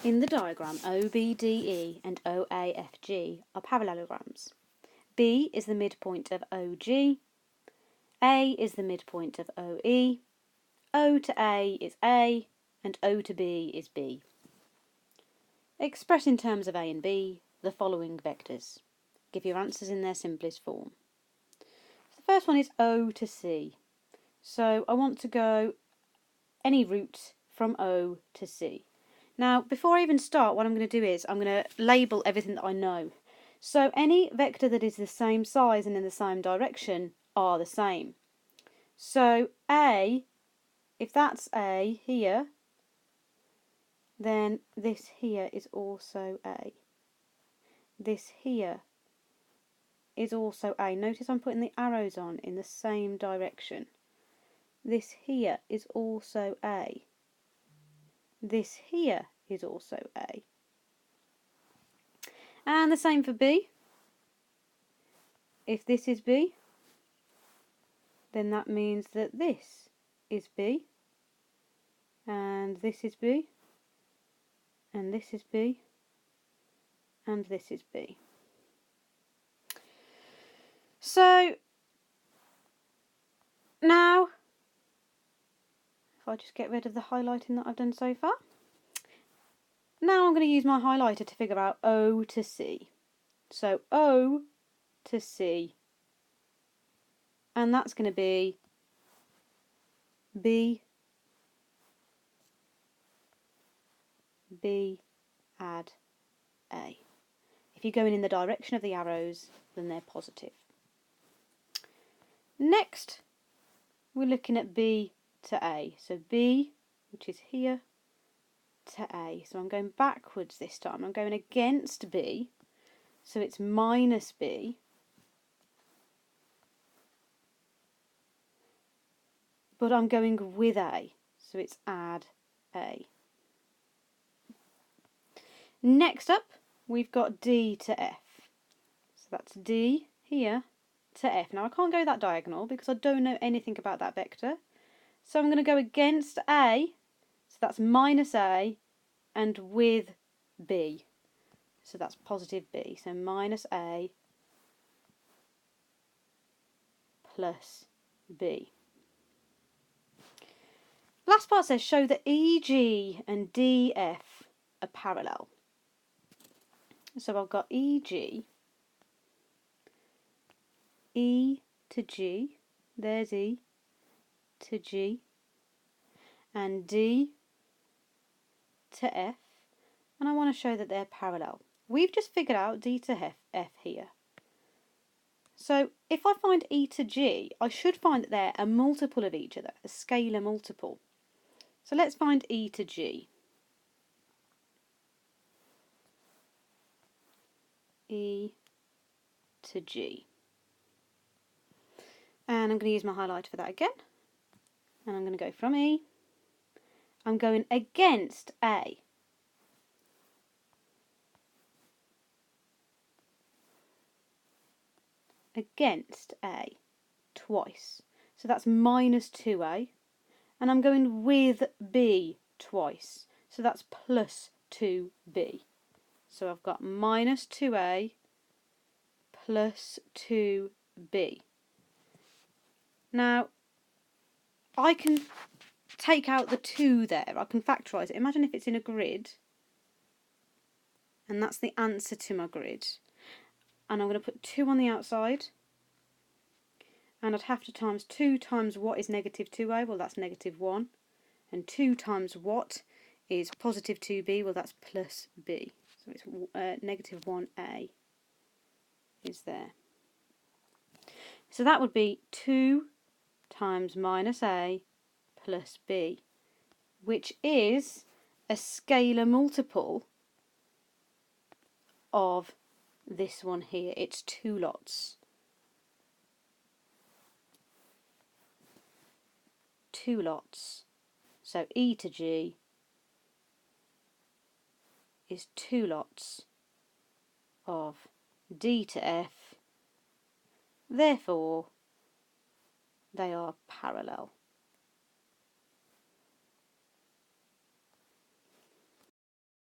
In the diagram, OBDE and OAFG are parallelograms. B is the midpoint of OG, A is the midpoint of OE, O to A is A, and O to B is B. Express in terms of A and B the following vectors. Give your answers in their simplest form. The first one is O to C. So I want to go any route from O to C. Now, before I even start, what I'm going to do is I'm going to label everything that I know. So any vector that is the same size and in the same direction are the same. So A, if that's A here, then this here is also A. This here is also A. Notice I'm putting the arrows on in the same direction. This here is also A. This here is also A. And the same for B. If this is B, then that means that this is B, and this is B, and this is B, and this is B. So now, if I just get rid of the highlighting that I've done so far, now I'm going to use my highlighter to figure out O to C. So O to C, and that's going to be B, B, add A. If you're going in the direction of the arrows, then they're positive. Next, we're looking at B to A. So B, which is here, to A. So I'm going backwards this time. I'm going against B, so it's minus B. But I'm going with A, so it's add A. Next up, we've got D to F. So that's D here to F. Now I can't go that diagonal because I don't know anything about that vector. So I'm going to go against A, so that's minus A, and with B. So that's positive B. So minus A plus B. Last part says show that EG and DF are parallel. So I've got EG, E to G, there's E to G, and D to F, and I want to show that they're parallel. We've just figured out D to F here. So if I find E to G, I should find that they're a multiple of each other, a scalar multiple. So let's find E to G. E to G. And I'm going to use my highlighter for that again. And I'm going to go from E. I'm going against A. Against A twice. So that's minus 2A. And I'm going with B twice. So that's plus 2B. So I've got minus 2A plus 2B. Now, I can take out the 2 there. I can factorise it. Imagine if it's in a grid. And that's the answer to my grid. And I'm going to put 2 on the outside. And I'd have to times 2 times what is negative 2A? Well, that's negative 1. And 2 times what is positive 2B? Well, that's plus B. So it's negative 1A is there. So that would be 2 times minus A plus B, which is a scalar multiple of this one here. It's 2 lots. 2 lots. So E to G is 2 lots of D to F. Therefore, they are parallel.